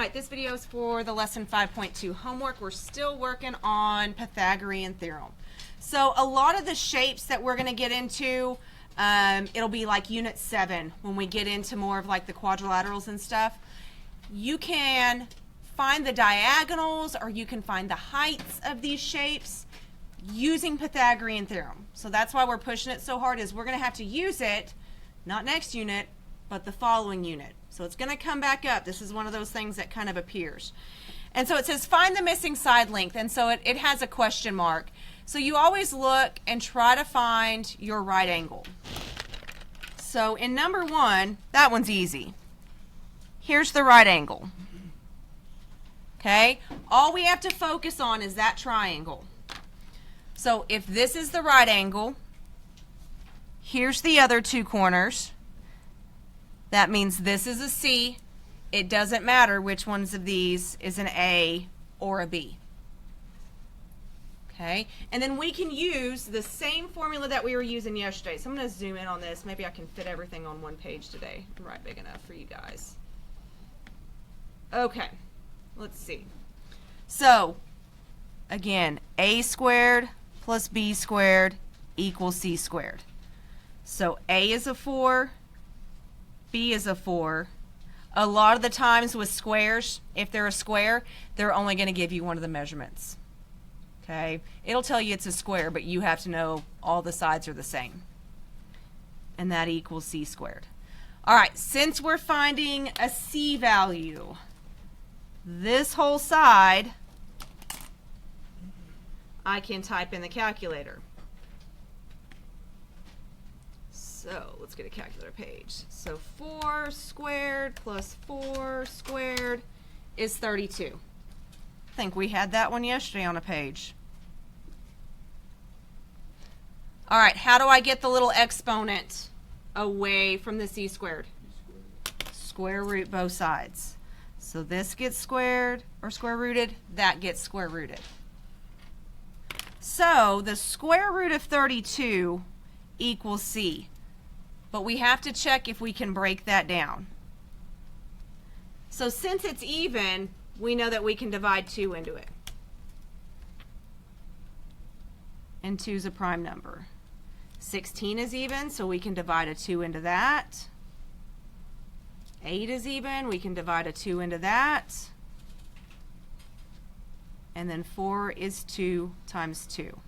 right, this video is for the lesson 5.2 homework. We're still working on Pythagorean theorem. So a lot of the shapes that we're going to get into, it'll be like unit 7 when we get into more of like the quadrilaterals and stuff. You can find the diagonals or you can find the heights of these shapes using Pythagorean theorem. So that's why we're pushing it so hard, is we're going to have to use it, not next unit, but the following unit. So it's going to come back up. This is one of those things that kind of appears. And so it says find the missing side length, and so it has a question mark. So you always look and try to find your right angle. So in number 1, that one's easy. Here's the right angle. Okay? All we have to focus on is that triangle. So if this is the right angle, here's the other two corners. That means this is a C. It doesn't matter which ones of these is an A or a B. Okay? And then we can use the same formula that we were using yesterday. So I'm going to zoom in on this. Maybe I can fit everything on one page today. I'm right big enough for you guys. Okay. Let's see. So, again, A squared plus B squared equals C squared. So A is a 4. B is a 4. A lot of the times with squares, if they're a square, they're only going to give you one of the measurements. Okay? It'll tell you it's a square, but you have to know all the sides are the same. And that equals C squared. All right, since we're finding a C value, this whole side, I can type in the calculator. So let's get a calculator page. So 4 squared plus 4 squared is 32. I think we had that one yesterday on a page. All right, how do I get the little exponent away from the C squared? Square root both sides. So this gets squared or square rooted, that gets square rooted. So the square root of 32 equals C. But we have to check if we can break that down. So since it's even, we know that we can divide 2 into it. And 2 is a prime number. 16 is even, so we can divide a 2 into that. 8 is even, we can divide a 2 into that. And then 4 is 2 times 2.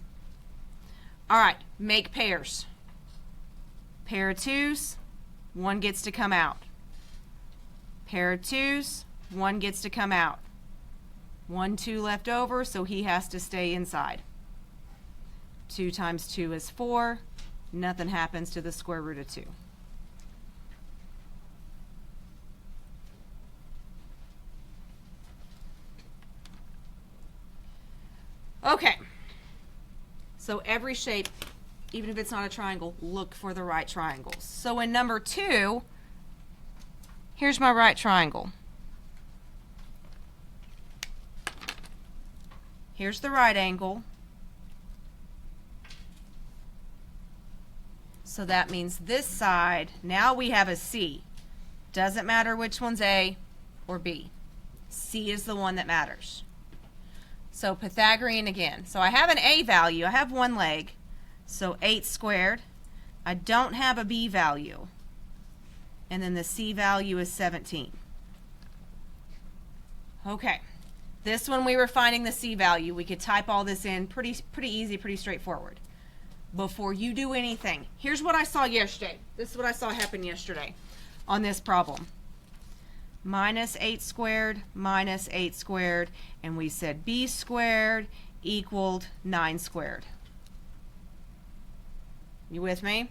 All right, make pairs. Pair of 2's, 1 gets to come out. Pair of 2's, 1 gets to come out. 1, 2 left over, so he has to stay inside. 2 times 2 is 4. Nothing happens to the square root of 2. Okay. So every shape, even if it's not a triangle, look for the right triangles. So in number 2, here's my right triangle. Here's the right angle. So that means this side, now we have a C. Doesn't matter which one's A or B. C is the one that matters. So Pythagorean again. So I have an A value. I have one leg. So 8 squared. I don't have a B value. And then the C value is 17. Okay. This one we were finding the C value. We could type all this in pretty easy, pretty straightforward. Before you do anything, here's what I saw yesterday. This is what I saw happen yesterday on this problem. Minus 8 squared, minus 8 squared, and we said B squared equaled 9 squared. You with me?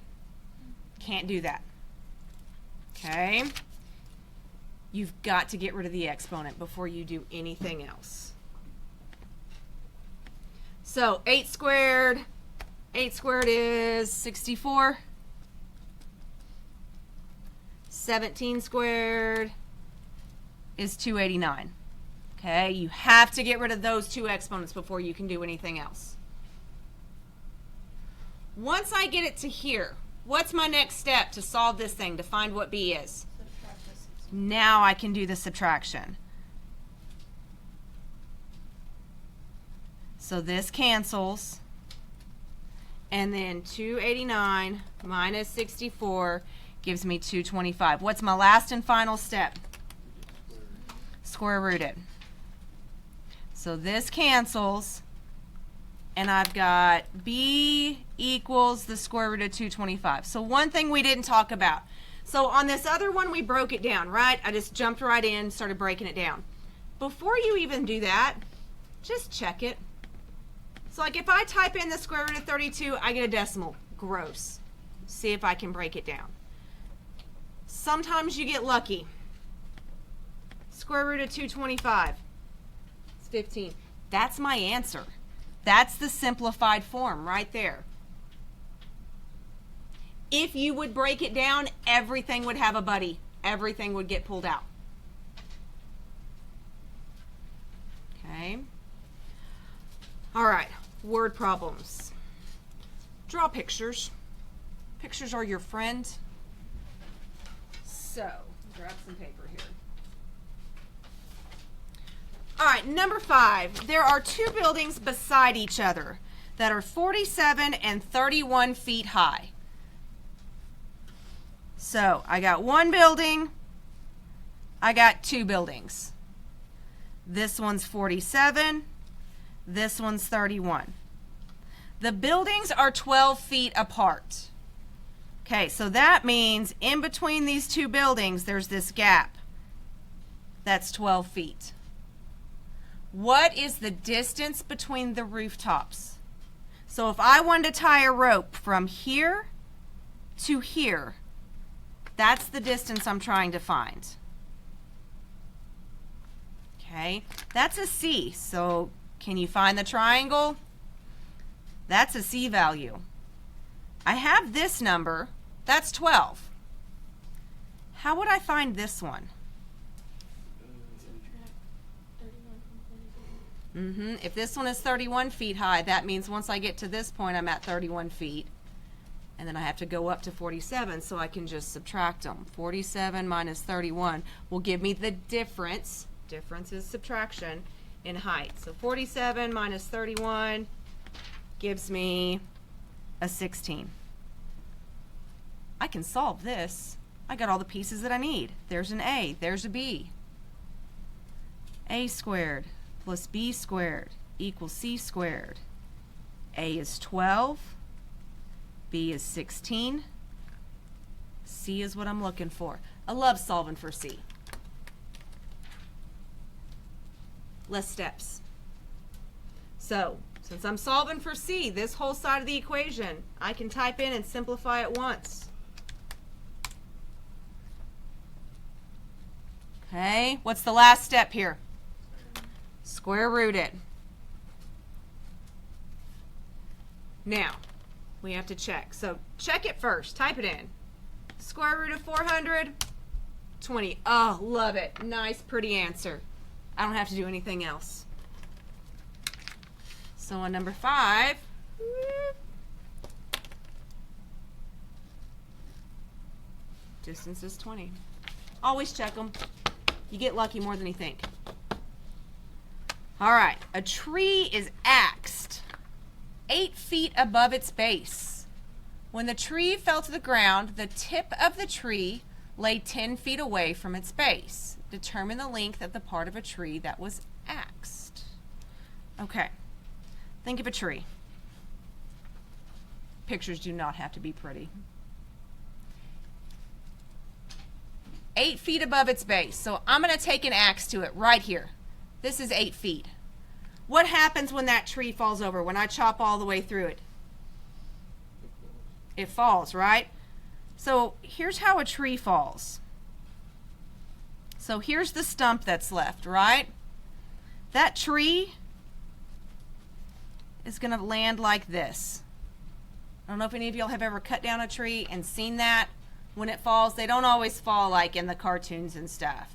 Can't do that. Okay? You've got to get rid of the exponent before you do anything else. So 8 squared is 64. 17 squared is 289. Okay, you have to get rid of those two exponents before you can do anything else. Once I get it to here, what's my next step to solve this thing, to find what B is? Now I can do the subtraction. So this cancels. And then 289 minus 64 gives me 225. What's my last and final step? Square root it. So this cancels. And I've got b equals the square root of 225. So one thing we didn't talk about. So on this other one, we broke it down, right? I just jumped right in, started breaking it down. Before you even do that, just check it. So like if I type in the square root of 32, I get a decimal. Gross. See if I can break it down. Sometimes you get lucky. Square root of 225. It's 15. That's my answer. That's the simplified form right there. If you would break it down, everything would have a buddy. Everything would get pulled out. Okay. All right, word problems. Draw pictures. Pictures are your friend. So, grab some paper here. All right, number 5. There are two buildings beside each other that are 47 and 31 feet high. So, I got one building, I got two buildings. This one's 47, this one's 31. The buildings are 12 feet apart. Okay, so that means in between these two buildings, there's this gap. That's 12 feet. What is the distance between the rooftops? So if I wanted to tie a rope from here to here, that's the distance I'm trying to find. Okay, that's a C. So can you find the triangle? That's a C value. I have this number. That's 12. How would I find this one? If this one is 31 feet high, that means once I get to this point, I'm at 31 feet. And then I have to go up to 47, so I can just subtract them. 47 minus 31 will give me the difference. Difference is subtraction in height. So 47 minus 31 gives me a 16. I can solve this. I got all the pieces that I need. There's an A, there's a B. A squared plus B squared equals C squared. A is 12, B is 16, C is what I'm looking for. I love solving for C. Less steps. So, since I'm solving for C, this whole side of the equation, I can type in and simplify it once. Okay, what's the last step here? Square root it. Now, we have to check. So check it first. Type it in. Square root of 400, 20. Oh, love it. Nice, pretty answer. I don't have to do anything else. So on number 5, distance is 20. Always check them. You get lucky more than you think. All right, a tree is axed 8 feet above its base. When the tree fell to the ground, the tip of the tree lay 10 feet away from its base. Determine the length of the part of a tree that was axed. Okay, think of a tree. Pictures do not have to be pretty. 8 feet above its base. So I'm going to take an axe to it right here. This is 8 feet. What happens when that tree falls over, when I chop all the way through it? It falls, right? So here's how a tree falls. So here's the stump that's left, right? That tree is going to land like this. I don't know if any of y'all have ever cut down a tree and seen that. When it falls, they don't always fall like in the cartoons and stuff.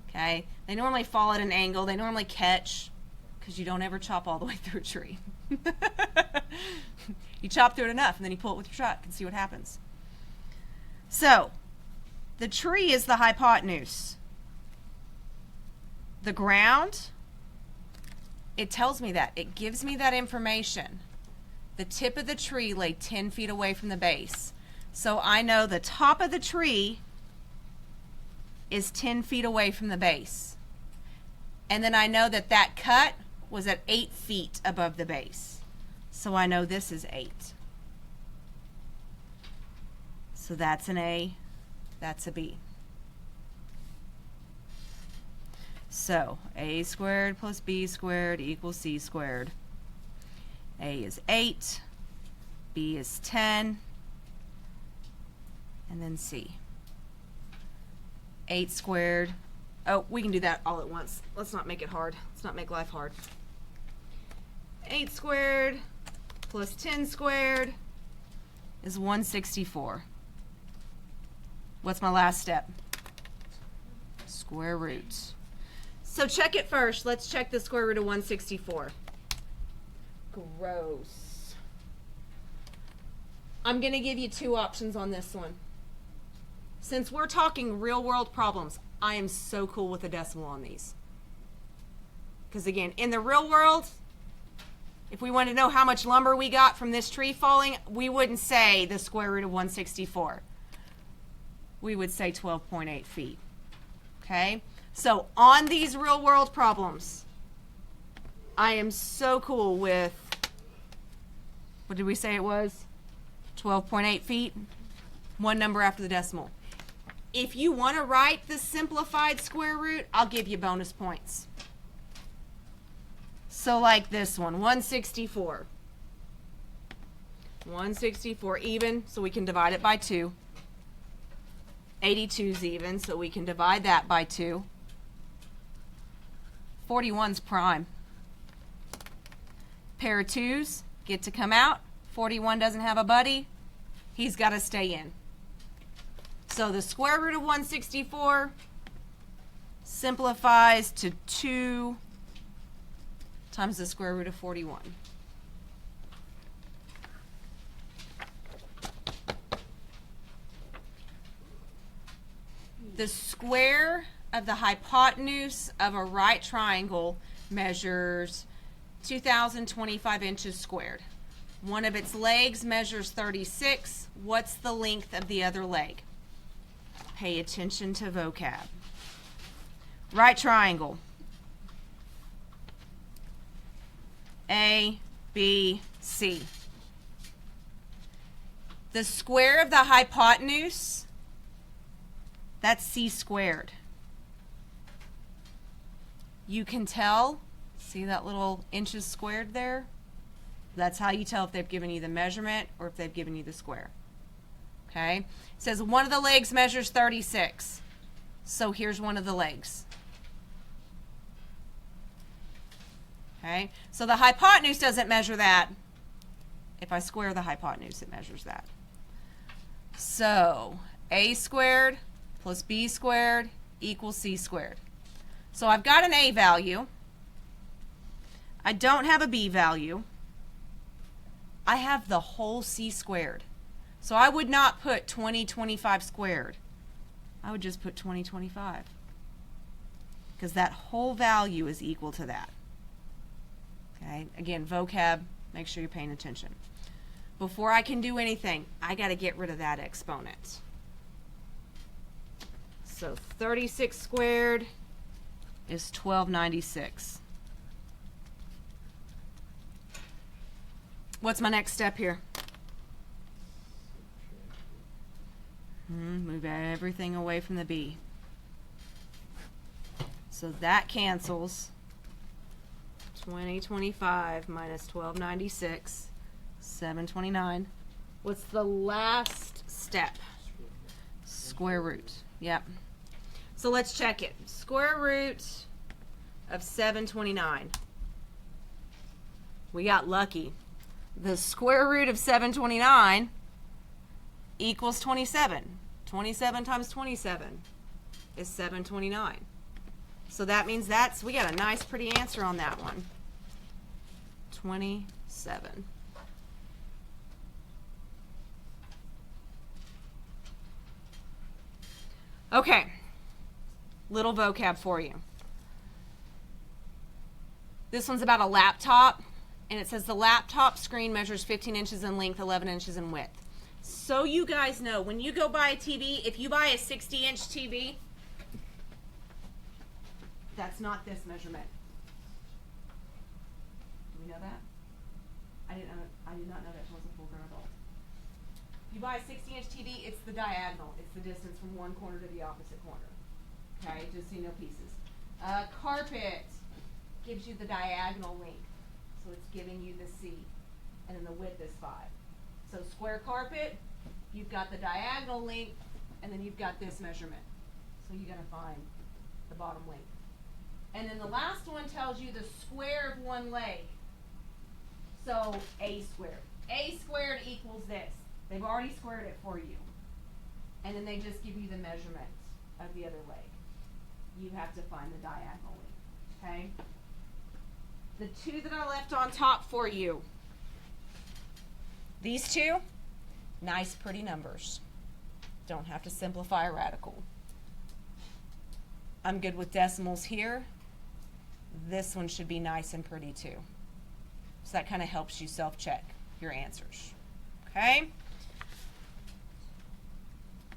Okay? They normally fall at an angle. They normally catch, because you don't ever chop all the way through a tree. You chop through it enough, and then you pull it with your truck and see what happens. So, the tree is the hypotenuse. The ground it tells me that. It gives me that information. The tip of the tree lay 10 feet away from the base. So I know the top of the tree is 10 feet away from the base. And then I know that that cut was at 8 feet above the base. So I know this is 8. So that's an A, that's a B. So A squared plus B squared equals C squared. A is 8, B is 10, and then C. 8 squared. Oh, we can do that all at once. Let's not make it hard. Let's not make life hard. 8 squared plus 10 squared is 164. What's my last step? Square root. So check it first. Let's check the square root of 164. Gross. I'm going to give you 2 options on this one. Since we're talking real world problems, I am so cool with a decimal on these. Because again, in the real world, if we wanted to know how much lumber we got from this tree falling, we wouldn't say the square root of 164. We would say 12.8 feet. Okay? So on these real world problems, I am so cool with, what did we say it was? 12.8 feet. One number after the decimal. If you want to write the simplified square root, I'll give you bonus points. So like this one, 164. 164 even, so we can divide it by 2. 82 is even, so we can divide that by 2. 41's prime. Pair of 2's get to come out. 41 doesn't have a buddy. He's got to stay in. So the square root of 164 simplifies to 2 times the square root of 41. The square of the hypotenuse of a right triangle measures 2,025 inches squared. One of its legs measures 36. What's the length of the other leg? Pay attention to vocab. Right triangle. A, B, C. The square of the hypotenuse, that's C squared. You can tell, see that little inches squared there? That's how you tell if they've given you the measurement or if they've given you the square. Okay? It says one of the legs measures 36. So here's one of the legs. Okay? So the hypotenuse doesn't measure that. If I square the hypotenuse, it measures that. So A squared plus B squared equals C squared. So I've got an A value. I don't have a B value. I have the whole C squared. So I would not put 2025 squared. I would just put 2025. Because that whole value is equal to that. Okay, again, vocab, make sure you're paying attention. Before I can do anything, I got to get rid of that exponent. So 36 squared is 1296. What's my next step here? Move everything away from the B. So that cancels. 2025 minus 1296, 729. What's the last step? Square root. Yep. So let's check it. Square root of 729. We got lucky. The square root of 729 equals 27. 27 times 27 is 729. So that means we got a nice pretty answer on that one. 27. Okay. Little vocab for you. This one's about a laptop, and it says the laptop screen measures 15 inches in length, 11 inches in width. So you guys know, when you go buy a TV, if you buy a 60-inch TV, that's not this measurement. Do we know that? I did not know that until I was a full-grown adult. If you buy a 60-inch TV, it's the diagonal. It's the distance from one corner to the opposite corner. Okay, just so you know pieces. Carpet gives you the diagonal length. So it's giving you the C. And then the width is 5. So square carpet, you've got the diagonal length, and then you've got this measurement. So you gotta find the bottom length. And then the last one tells you the square of one leg. So A squared. A squared equals this. They've already squared it for you. And then they just give you the measurement of the other leg. You have to find the diagonal length, okay? The two that I left on top for you, these two, nice pretty numbers. Don't have to simplify a radical. I'm good with decimals here. This one should be nice and pretty too. So that kind of helps you self-check your answers, okay?